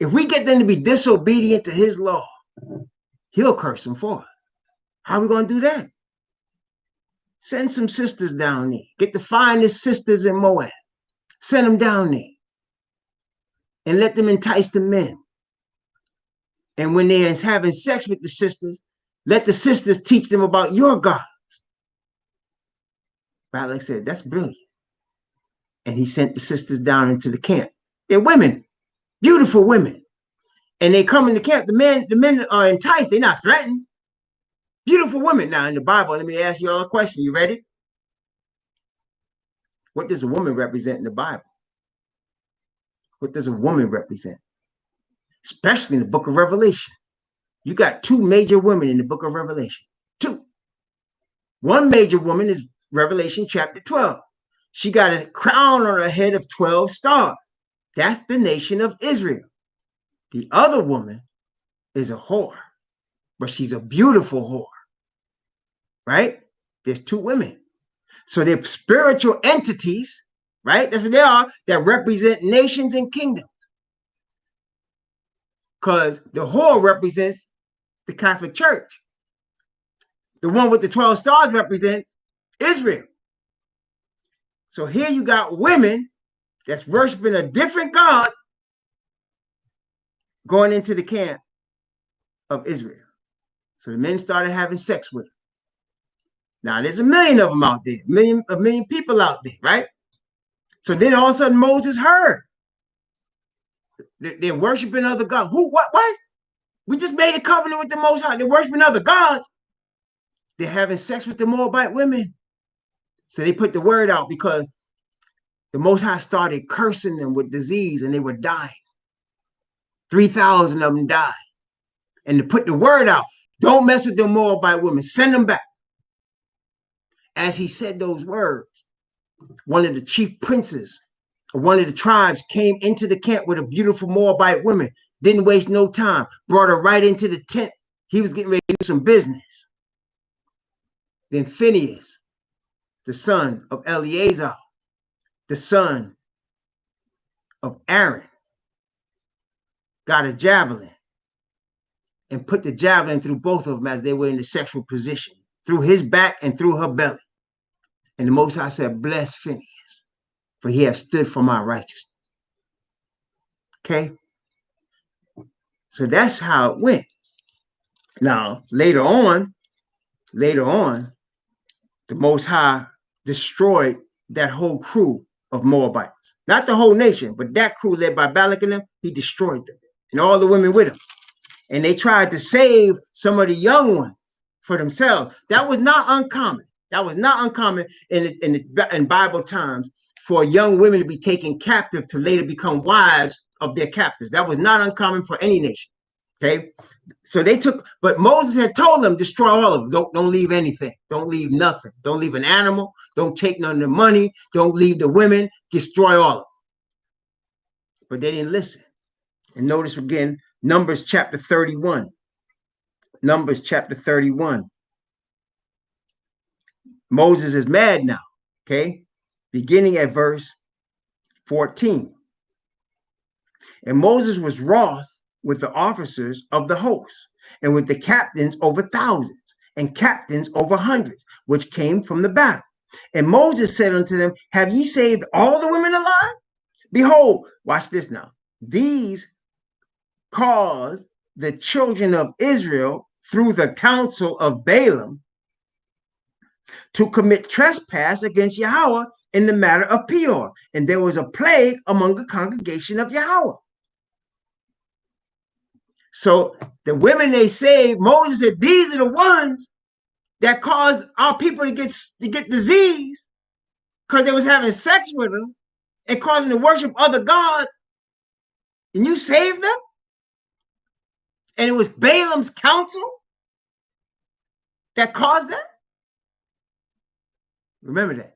A: if we get them to be disobedient to his law, he'll curse them for us. How are we going to do that? Send some sisters down there. Get the finest sisters in Moab. Send them down there. And let them entice the men. And when they're having sex with the sisters, let the sisters teach them about your gods. Balak said, that's brilliant. And he sent the sisters down into the camp. They're women, beautiful women. And they come in the camp. The men are enticed. They're not threatened. Beautiful women. Now in the Bible, let me ask you all a question. You ready? What does a woman represent in the Bible? What does a woman represent? Especially in the book of Revelation. You got two major women in the book of Revelation. Two. One major woman is Revelation chapter 12. She got a crown on her head of 12 stars. That's the nation of Israel. The other woman is a whore, but she's a beautiful whore. Right? There's two women. So they're spiritual entities, right? That's what they are, that represent nations and kingdoms. Because the whore represents the Catholic Church. The one with the 12 stars represents Israel. So here you got women that's worshiping a different God going into the camp of Israel. So the men started having sex with them. Now there's a million of them out there, a million people out there, right? So then all of a sudden Moses heard. They're worshiping other gods. Who? What? We just made a covenant with the Most High. They're worshiping other gods. They're having sex with the Moabite women. So they put the word out because the Most High started cursing them with disease and they were dying. 3,000 of them died. And to put the word out, don't mess with the Moabite women. Send them back. As he said those words, one of the chief princes of one of the tribes came into the camp with a beautiful Moabite woman. Didn't waste no time. Brought her right into the tent. He was getting ready to do some business. Then Phinehas, the son of Eleazar, the son of Aaron, got a javelin and put the javelin through both of them as they were in the sexual position, through his back and through her belly. And the Most High said, bless Phinehas, for he has stood for my righteousness. Okay? So that's how it went. Now, later on, the Most High destroyed that whole crew of Moabites. Not the whole nation, but that crew led by Balak and them, he destroyed them. And all the women with him. And they tried to save some of the young ones for themselves. That was not uncommon. That was not uncommon in Bible times for young women to be taken captive to later become wives of their captors. That was not uncommon for any nation. Okay? So they took, but Moses had told them, destroy all of them. Don't leave anything. Don't leave nothing. Don't leave an animal. Don't take none of the money. Don't leave the women. Destroy all of them. But they didn't listen. And notice again, Numbers chapter 31. Numbers chapter 31. Moses is mad now, okay? Beginning at verse 14. And Moses was wroth with the officers of the host, and with the captains over thousands, and captains over hundreds, which came from the battle. And Moses said unto them, have ye saved all the women alive? Behold, watch this now. These caused the children of Israel through the counsel of Balaam to commit trespass against Yahweh in the matter of Peor. And there was a plague among the congregation of Yahweh. So the women they saved, Moses said, these are the ones that caused our people to get disease because they was having sex with them and causing them to worship other gods. And you saved them? And it was Balaam's counsel that caused that? Remember that.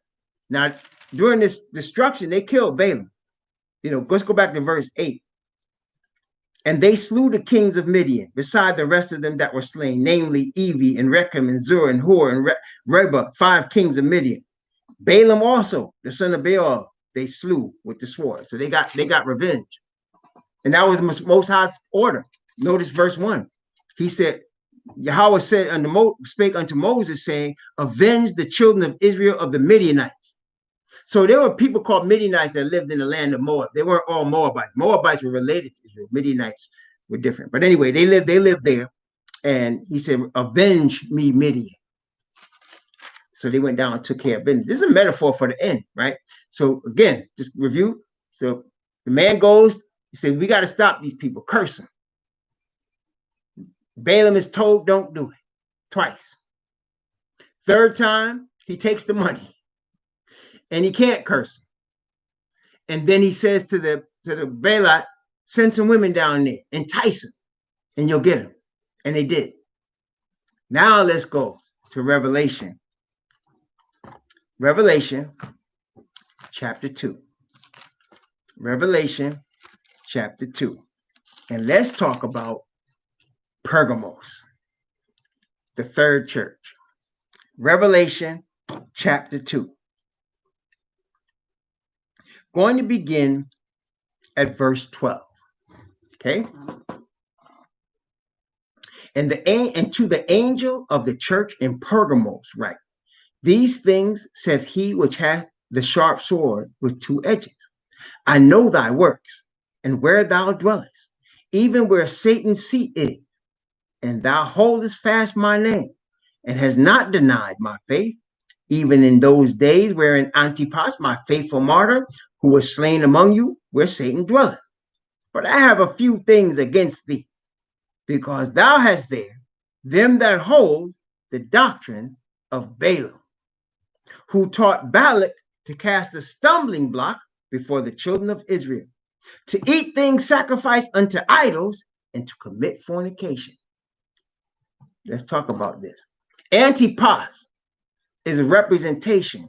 A: Now, during this destruction, they killed Balaam. Let's go back to verse 8. And they slew the kings of Midian, beside the rest of them that were slain, namely Evi and Rechem and Zur and Hor and Reba, 5 kings of Midian. Balaam also, the son of Beor, they slew with the sword. So they got revenge. And that was Most High's order. Notice verse 1. He said, Yahweh said spake unto Moses, saying, avenge the children of Israel of the Midianites. So there were people called Midianites that lived in the land of Moab. They weren't all Moabites. Moabites were related to Israel. Midianites were different. But anyway, they lived there. And he said, avenge me, Midian. So they went down and took care of business. This is a metaphor for the end, right? So again, just review. So the man goes, he said, we got to stop these people, curse them. Balaam is told, don't do it, twice. Third time, he takes the money and he can't curse him. And then he says to the Balaam, send some women down there, entice them, and you'll get them. And they did. Now let's go to Revelation. Revelation chapter 2. Revelation chapter 2. And let's talk about Pergamos, the third church. Revelation chapter 2. Going to begin at verse 12. Okay? And to the angel of the church in Pergamos write, these things saith he which hath the sharp sword with 2 edges. I know thy works, and where thou dwellest, even where Satan's seat is, and thou holdest fast my name, and hast not denied my faith, even in those days wherein Antipas, my faithful martyr, who was slain among you, where Satan dwelleth. But I have a few things against thee, because thou hast there them that hold the doctrine of Balaam, who taught Balak to cast a stumbling block before the children of Israel, to eat things sacrificed unto idols, and to commit fornication. Let's talk about this. Antipas is a representation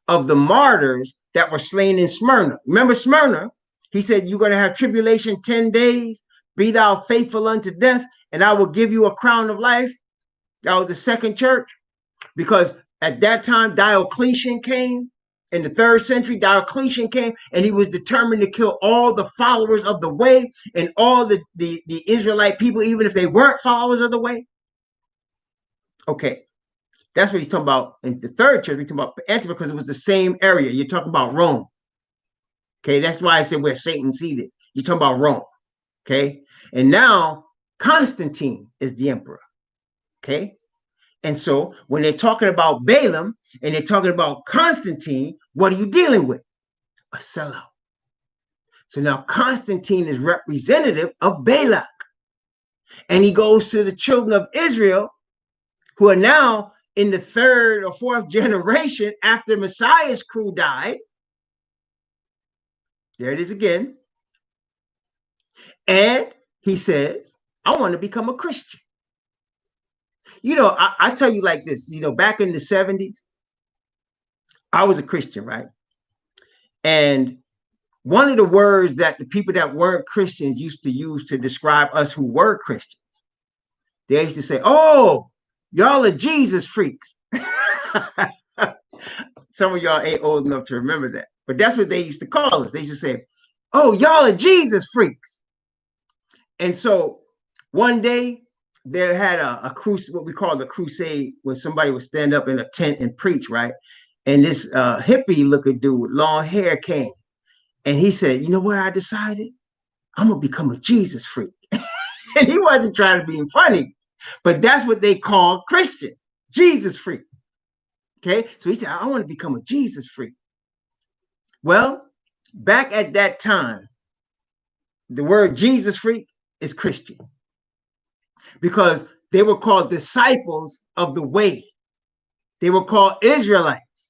A: of the martyrs that were slain in Smyrna. Remember Smyrna? He said, you're going to have tribulation 10 days. Be thou faithful unto death, and I will give you a crown of life. That was the second church. Because at that time, Diocletian came. In the 3rd century, Diocletian came, and he was determined to kill all the followers of the way and all the Israelite people, even if they weren't followers of the way. Okay, that's what he's talking about in the 3rd church. We're talking about Antioch because it was the same area. You're talking about Rome. Okay, that's why I said where Satan seated. You're talking about Rome. Okay, and now Constantine is the emperor. Okay, and so when they're talking about Balaam and they're talking about Constantine, what are you dealing with? A sellout. So now Constantine is representative of Balak. And he goes to the children of Israel who are now in the 3rd or 4th generation after Messiah's crew died. There it is again. And he says, I want to become a Christian. I tell you like this, back in the 70s, I was a Christian, right? And one of the words that the people that weren't Christians used to use to describe us who were Christians, they used to say, "Oh, y'all are Jesus freaks." Some of y'all ain't old enough to remember that, but that's what they used to call us. They used to say, "Oh, y'all are Jesus freaks." And so one day they had a crusade, what we call the crusade, when somebody would stand up in a tent and preach, right? And this hippie looking dude with long hair came, and he said, "You know what I decided? I'm gonna become a Jesus freak." And he wasn't trying to be funny, but that's what they call Christian, Jesus freak. Okay, so he said, "I want to become a Jesus freak." Well, back at that time, the word Jesus freak is Christian, because they were called disciples of the way. They were called Israelites,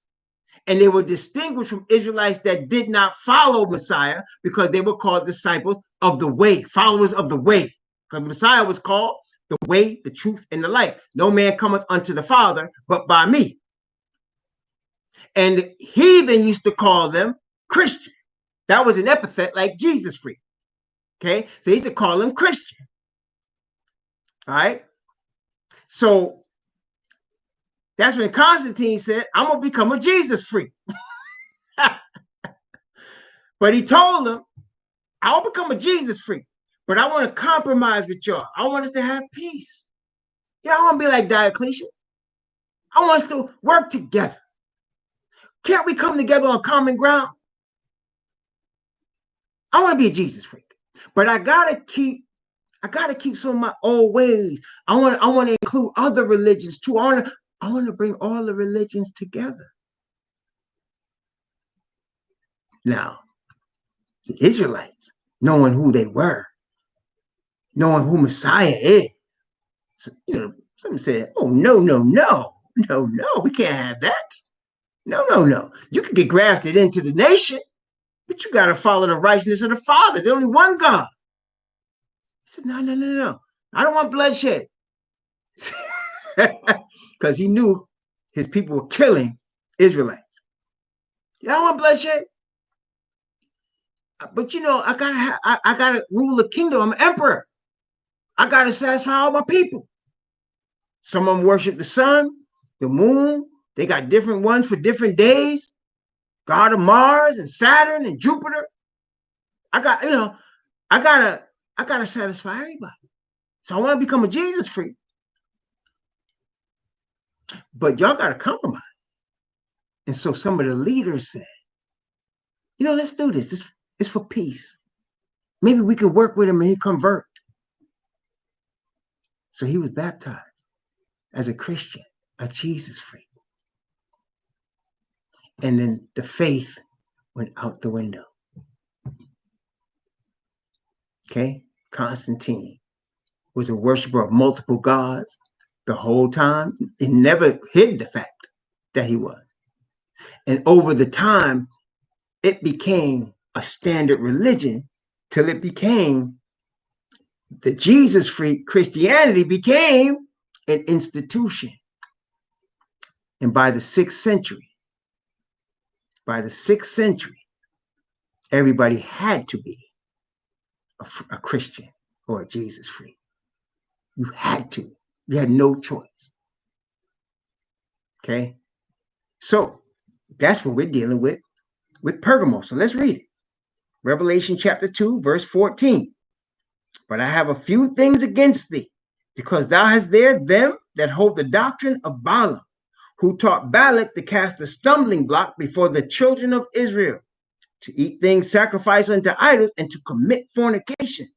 A: and they were distinguished from Israelites that did not follow Messiah, because they were called disciples of the way, followers of the way, because Messiah was called the way, the truth, and the life. No man cometh unto the Father but by me. And heathen used to call them Christian. That was an epithet like Jesus freak. Okay, so they used to call them Christian. All right. So that's when Constantine said, "I'm gonna become a Jesus freak." But he told them, "I'll become a Jesus freak, but I want to compromise with y'all. I want us to have peace. Yeah, I want to be like Diocletian. I want us to work together. Can't we come together on common ground? I want to be a Jesus freak, but I gotta keep some of my old ways. I want to include other religions too. I want to bring all the religions together." Now, the Israelites, knowing who they were, knowing who Messiah is, so, some said, "Oh, no, no, no, no, no, we can't have that. No, no, no. You can get grafted into the nation, but you got to follow the righteousness of the Father. There's only one God." He said, "No, no, no, no. I don't want bloodshed." Because he knew his people were killing Israelites. "You don't want bloodshed? But I gotta rule the kingdom. I'm emperor. I gotta satisfy all my people." Some of them worship the sun, the moon. They got different ones for different days. God of Mars and Saturn and Jupiter. I got, I gotta satisfy everybody. So I want to become a Jesus freak. But y'all gotta compromise. And so some of the leaders said, "Let's do this. It's for peace. Maybe we can work with him and he convert." So he was baptized as a Christian, a Jesus freak. And then the faith went out the window. Okay? Constantine was a worshiper of multiple gods the whole time. He never hid the fact that he was. And over the time, it became a standard religion till it became the Jesus freak. Christianity became an institution. And by the 6th century, everybody had to be a Christian or a Jesus freak. You had to. You had no choice. Okay? So that's what we're dealing with Pergamos. So let's read it. Revelation chapter 2, verse 14. "But I have a few things against thee, because thou hast there them that hold the doctrine of Balaam, who taught Balak to cast a stumbling block before the children of Israel, to eat things sacrificed unto idols, and to commit fornication.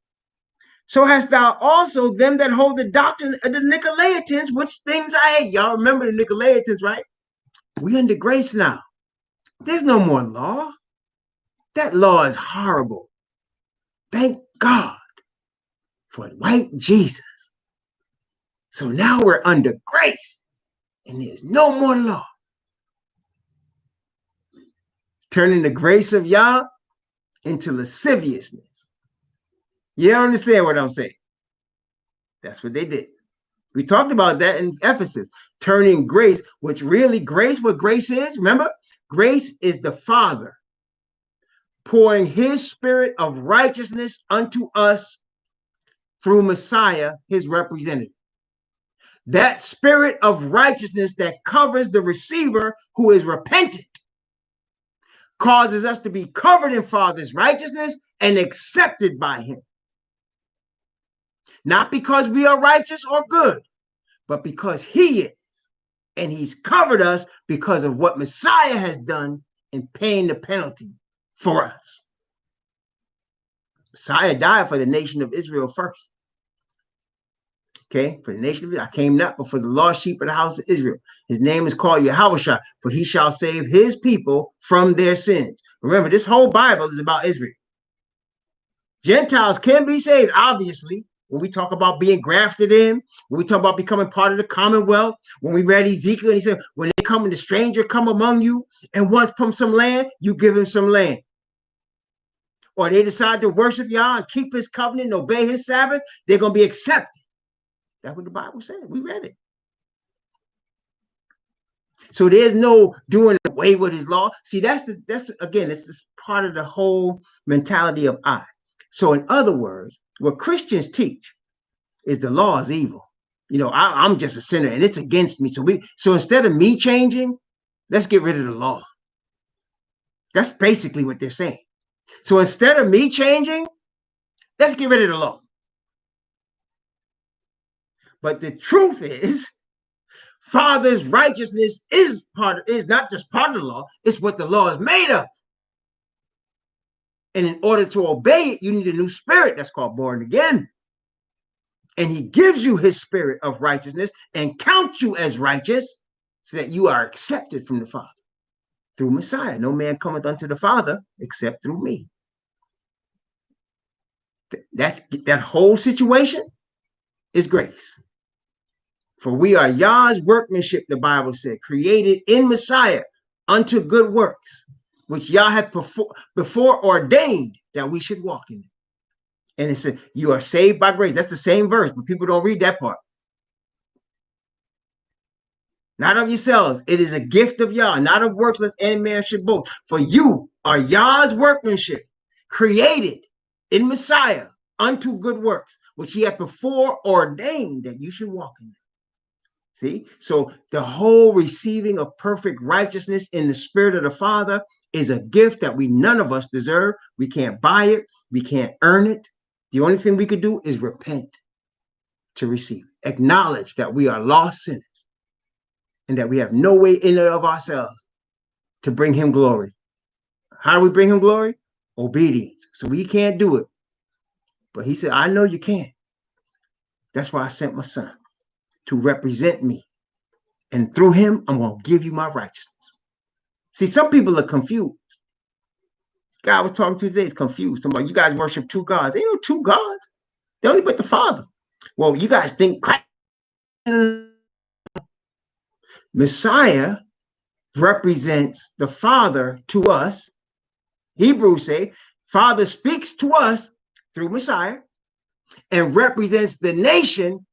A: So hast thou also them that hold the doctrine of the Nicolaitans, which things I hate." Y'all remember the Nicolaitans, right? We under grace now. There's no more law. That law is horrible. Thank God for white Jesus. So now we're under grace and there's no more law. Turning the grace of Yah into lasciviousness. You don't understand what I'm saying? That's what they did. We talked about that in Ephesus, turning grace, which really grace, what grace is, remember? Grace is the Father pouring his spirit of righteousness unto us through Messiah, his representative. That spirit of righteousness that covers the receiver who is repentant causes us to be covered in Father's righteousness and accepted by him. Not because we are righteous or good, but because he is. And he's covered us because of what Messiah has done in paying the penalty for us. Messiah died for the nation of Israel first. Okay, for the nation of Israel. I came not but for the lost sheep of the house of Israel. His name is called Yahushua, for he shall save his people from their sins. Remember, this whole Bible is about Israel. Gentiles can be saved, obviously, when we talk about being grafted in, when we talk about becoming part of the commonwealth, when we read Ezekiel, and he said, when they come and the stranger come among you and wants from some land, you give him some land. Or they decide to worship Yah and keep his covenant and obey his Sabbath, they're going to be accepted. That's what the Bible said. We read it. So there's no doing away with his law. See, that's again, it's this part of the whole mentality of I. So in other words, what Christians teach is the law is evil. You know, I'm just a sinner and it's against me. So instead of me changing, let's get rid of the law. That's basically what they're saying. So instead of me changing, let's get rid of the law. But the truth is, Father's righteousness is not just part of the law, it's what the law is made of. And in order to obey it, you need a new spirit that's called born again. And he gives you his spirit of righteousness and counts you as righteous so that you are accepted from the Father through Messiah. No man cometh unto the Father except through me. That whole situation is grace. For we are Yah's workmanship, the Bible said, created in Messiah unto good works, which Yah had before ordained that we should walk in. And it said, you are saved by grace. That's the same verse, but people don't read that part. Not of yourselves. It is a gift of Yah, not of works, lest any man should boast. For you are Yah's workmanship, created in Messiah unto good works, which he had before ordained that you should walk in them. See, so the whole receiving of perfect righteousness in the spirit of the Father is a gift that none of us deserve. We can't buy it. We can't earn it. The only thing we could do is repent to receive it. Acknowledge that we are lost sinners and that we have no way in and of ourselves to bring him glory. How do we bring him glory? Obedience. So we can't do it. But he said, I know you can. That's why I sent my son to represent me. And through him, I'm going to give you my righteousness. See, some people are confused. God was talking to today is confused. Talking about you guys worship two gods. There ain't no two gods. They only but the Father. Well, you guys think Christ. Messiah represents the Father to us. Hebrews say, Father speaks to us through Messiah and represents the nation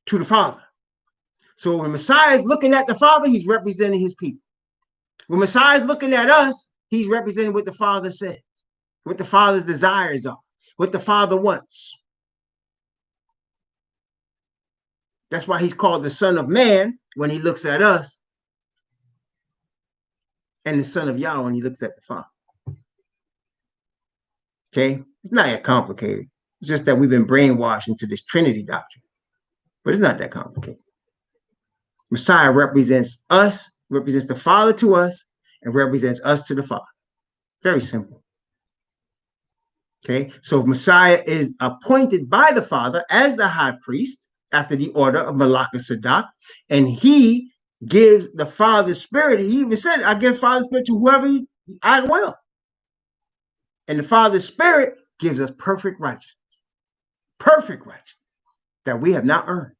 A: to the Father. So when Messiah is looking at the Father, he's representing his people. When Messiah is looking at us, he's representing what the Father says, what the Father's desires are, what the Father wants. That's why he's called the Son of Man when he looks at us, and the Son of Yah when he looks at the Father. Okay? It's not that complicated. It's just that we've been brainwashed into this Trinity doctrine. But it's not that complicated. Messiah represents us, represents the Father to us, and represents us to the Father. Very simple. Okay, so Messiah is appointed by the Father as the high priest after the order of Melchizedek, and he gives the Father's spirit. He even said, I give Father's spirit to whoever I will. And the Father's spirit gives us perfect righteousness that we have not earned.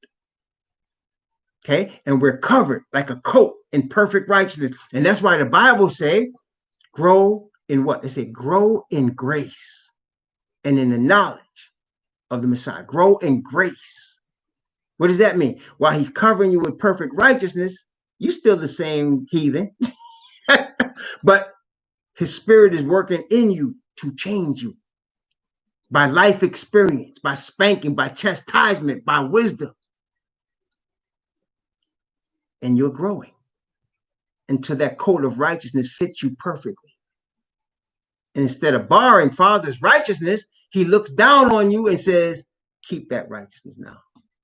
A: Okay, and we're covered like a coat in perfect righteousness. And that's why the Bible say, grow in what? They say, grow in grace and in the knowledge of the Messiah. Grow in grace. What does that mean? While he's covering you with perfect righteousness, you still the same heathen. But his spirit is working in you to change you by life experience, by spanking, by chastisement, by wisdom. And you're growing until that coat of righteousness fits you perfectly. And instead of borrowing Father's righteousness, he looks down on you and says, keep that righteousness now.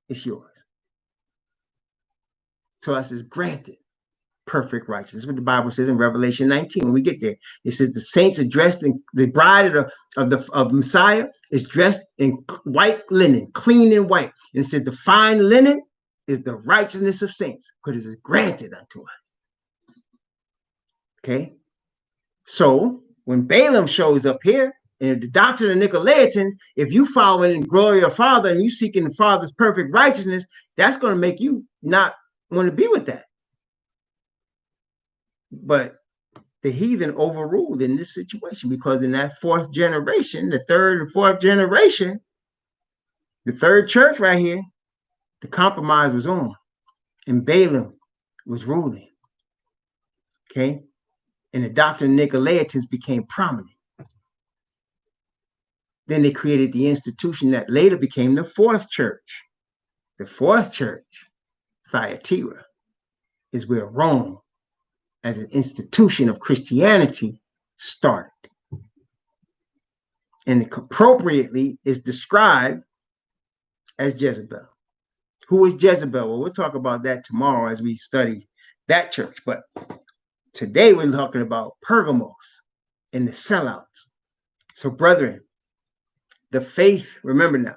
A: It's yours. So us is granted perfect righteousness. That's what the Bible says in Revelation 19. When we get there, it says the saints are dressed in, the bride of Messiah is dressed in white linen, clean and white. And it says the fine linen is the righteousness of saints, because it is granted unto us. Okay? So when Balaam shows up here, and the doctrine of Nicolaitans, if you following the glory of Father and you seeking the Father's perfect righteousness, that's going to make you not want to be with that. But the heathen overruled in this situation, because in that fourth generation, the third and fourth generation, the third church right here, the compromise was on, and Balaam was ruling. Okay? And the doctrine of Nicolaitans became prominent. Then they created the institution that later became the fourth church. The fourth church, Thyatira, is where Rome, as an institution of Christianity, started. And appropriately is described as Jezebel. Who is Jezebel? Well, we'll talk about that tomorrow as we study that church. But today we're talking about Pergamos and the Sellouts. So, brethren, the faith, remember now,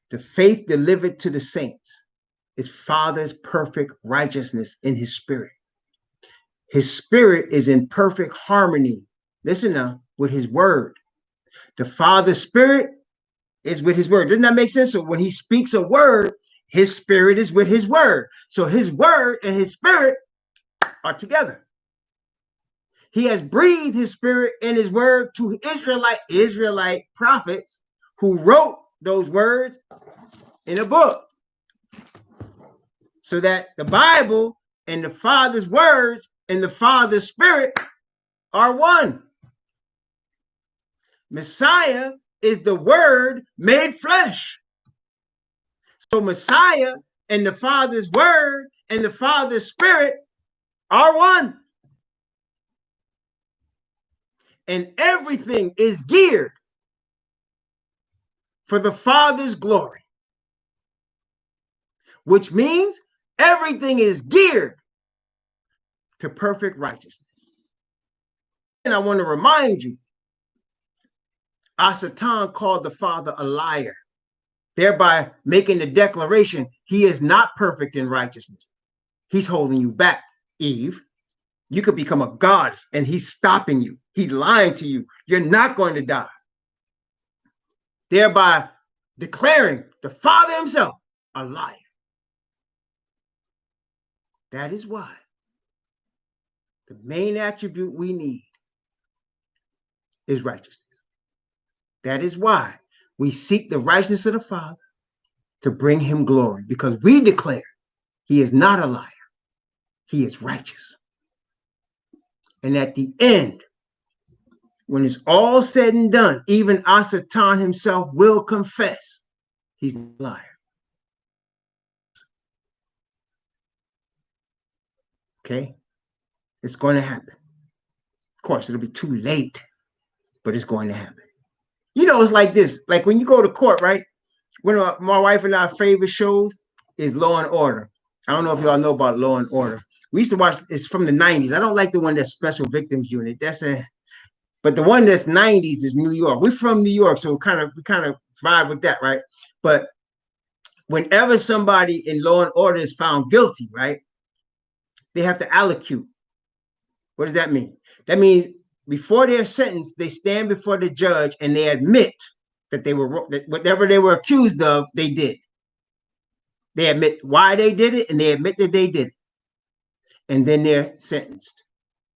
A: the faith delivered to the saints is Father's perfect righteousness in his spirit. His spirit is in perfect harmony, listen now, with his word. The Father's spirit is with his word. Doesn't that make sense? So when he speaks a word, his spirit is with his word. So his word and his spirit are together. He has breathed his spirit and his word to Israelite prophets who wrote those words in a book, so that the Bible and the Father's words and the Father's spirit are one. Messiah is the word made flesh. So Messiah and the Father's word and the Father's spirit are one. And everything is geared for the Father's glory, which means everything is geared to perfect righteousness. And I want to remind you, Satan called the Father a liar, thereby making the declaration he is not perfect in righteousness. He's holding you back, Eve. You could become a goddess, and he's stopping you. He's lying to you. You're not going to die. Thereby declaring the Father himself a liar. That is why the main attribute we need is righteousness. That is why we seek the righteousness of the Father to bring him glory, because we declare he is not a liar. He is righteous. And at the end, when it's all said and done, even Satan himself will confess he's a liar. Okay? It's going to happen. Of course, it'll be too late, but it's going to happen. You know, it's like this. Like when you go to court, right? One of my wife and our favorite shows is Law and Order. I don't know if y'all know about Law and Order. We used to watch, it's from the 90s. I don't like the one that's Special Victims Unit. But the one that's 90s is New York. We're from New York, so we kind of vibe with that, right? But whenever somebody in Law and Order is found guilty, right, they have to allocute. What does that mean? That means before they're sentenced, they stand before the judge and they admit that that whatever they were accused of, they did. They admit why they did it, and they admit that they did it. And then they're sentenced.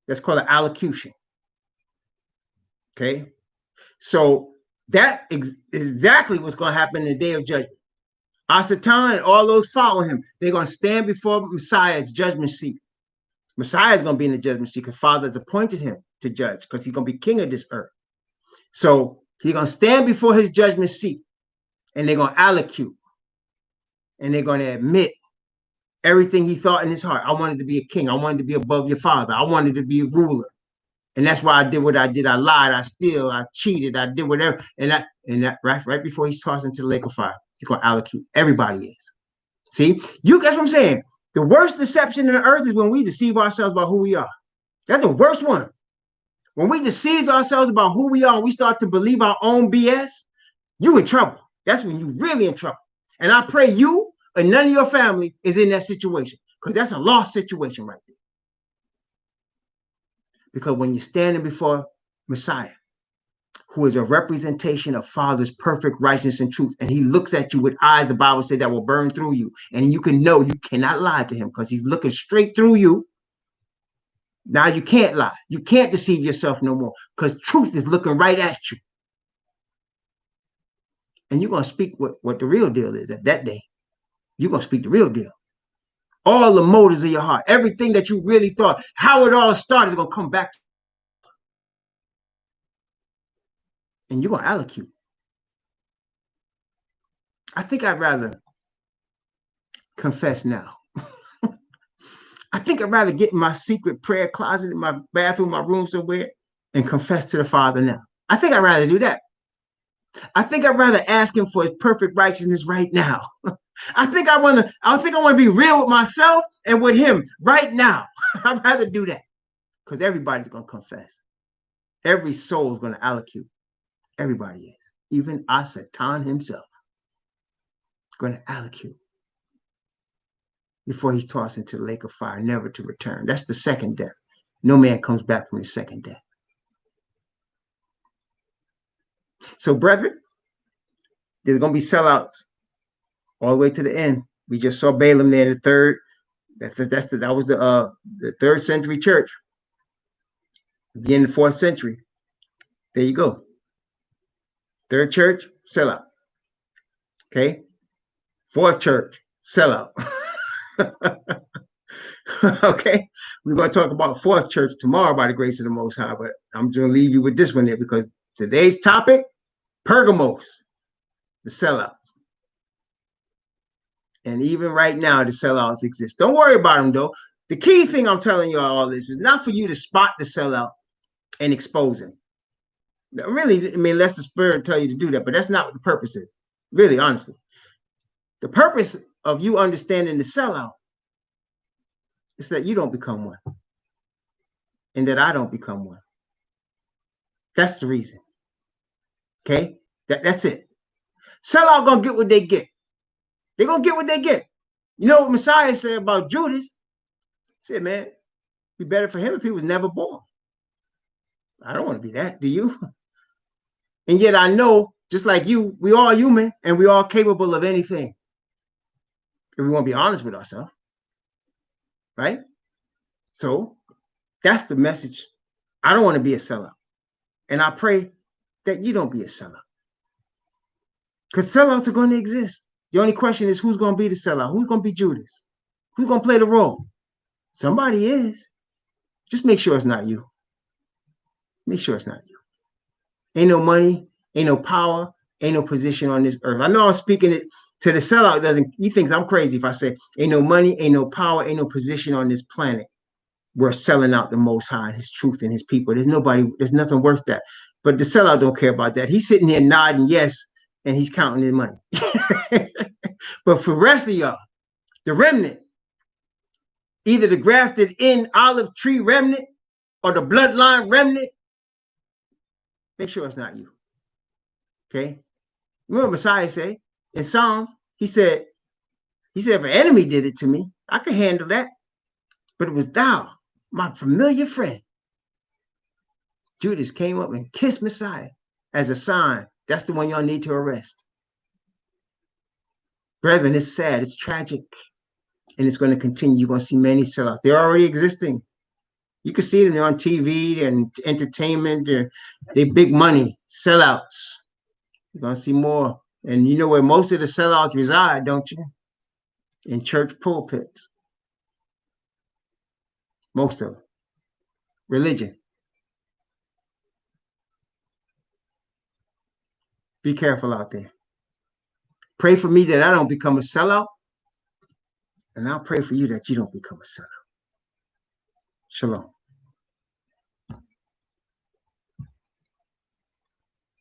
A: That's called an allocution. Okay? So that is exactly what's going to happen in the day of judgment. Satan and all those following him, they're going to stand before Messiah's judgment seat. Messiah is going to be in the judgment seat because Father has appointed him to judge because he's going to be king of this earth. So he's going to stand before his judgment seat and they're going to allocute and they're going to admit everything he thought in his heart. I wanted to be a king. I wanted to be above your father. I wanted to be a ruler. And that's why I did what I did. I lied. I steal. I cheated. I did whatever. And that right before he's tossed into the lake of fire, he's going to allocute. Everybody is. See, that's what I'm saying. The worst deception on earth is when we deceive ourselves about who we are. That's the worst one. When we deceive ourselves about who we are and we start to believe our own BS, you in trouble. That's when you really in trouble. And I pray you and none of your family is in that situation because that's a lost situation right there. Because when you're standing before Messiah, who is a representation of Father's perfect righteousness and truth, and he looks at you with eyes, the Bible said, that will burn through you, and you can know you cannot lie to him because he's looking straight through you. Now you can't lie. You can't deceive yourself no more because truth is looking right at you. And you're going to speak what the real deal is at that day. You're going to speak the real deal. All the motives of your heart, everything that you really thought, how it all started is going to come back. And you're going to allocute. I think I'd rather confess now. I think I'd rather get in my secret prayer closet in my bathroom, my room somewhere, and confess to the Father now. I think I'd rather do that. I think I'd rather ask him for his perfect righteousness right now. I think I want to be real with myself and with him right now. I'd rather do that because everybody's going to confess. Every soul is going to allocute. Everybody is. Even Satan himself is going to allocute before he's tossed into the lake of fire, never to return. That's the second death. No man comes back from the second death. So, brethren, there's going to be sellouts all the way to the end. We just saw Balaam there in the third. That was the 3rd century church. Again, the 4th century. There you go. 3rd church, sellout. Okay. 4th church, sellout. Okay. We're going to talk about 4th church tomorrow by the grace of the Most High, but I'm going to leave you with this one there because today's topic, Pergamos, the sellout. And even right now, the sellouts exist. Don't worry about them, though. The key thing I'm telling you all this is not for you to spot the sellout and expose him. Really, I mean, let the Spirit tell you to do that, but that's not what the purpose is. Really, honestly. The purpose of you understanding the sellout is that you don't become one and that I don't become one. That's the reason. Okay? That's it. Sellout gonna get what they get. They're gonna get what they get. You know what Messiah said about Judas? He said, man, it'd be better for him if he was never born. I don't want to be that. Do you? And yet I know, just like you, we all human and we all capable of anything. If we want to be honest with ourselves. Right? So that's the message. I don't want to be a sellout. And I pray that you don't be a sellout. Because sellouts are going to exist. The only question is who's going to be the sellout? Who's going to be Judas? Who's going to play the role? Somebody is. Just make sure it's not you. Make sure it's not you. Ain't no money, ain't no power, ain't no position on this earth. I know I'm speaking it to the sellout. He thinks I'm crazy if I say ain't no money, ain't no power, ain't no position on this planet. We're selling out the Most High, his truth and his people. There's nothing worth that. But the sellout don't care about that. He's sitting here nodding yes, and he's counting his money. But for the rest of y'all, the remnant, either the grafted in olive tree remnant or the bloodline remnant, make sure it's not you. Okay? Remember Messiah say in Psalms, he said, if an enemy did it to me, I could handle that. But it was thou, my familiar friend. Judas came up and kissed Messiah as a sign. That's the one y'all need to arrest. Brethren, it's sad. It's tragic. And it's going to continue. You're going to see many sellouts. They're already existing. You can see them. They're on TV and entertainment. They're big money sellouts. You're going to see more And you know where most of the sellouts reside, don't you? In church pulpits. Most of them. Religion. Be careful out there. Pray for me that I don't become a sellout, and I'll pray for you that you don't become a sellout. Shalom.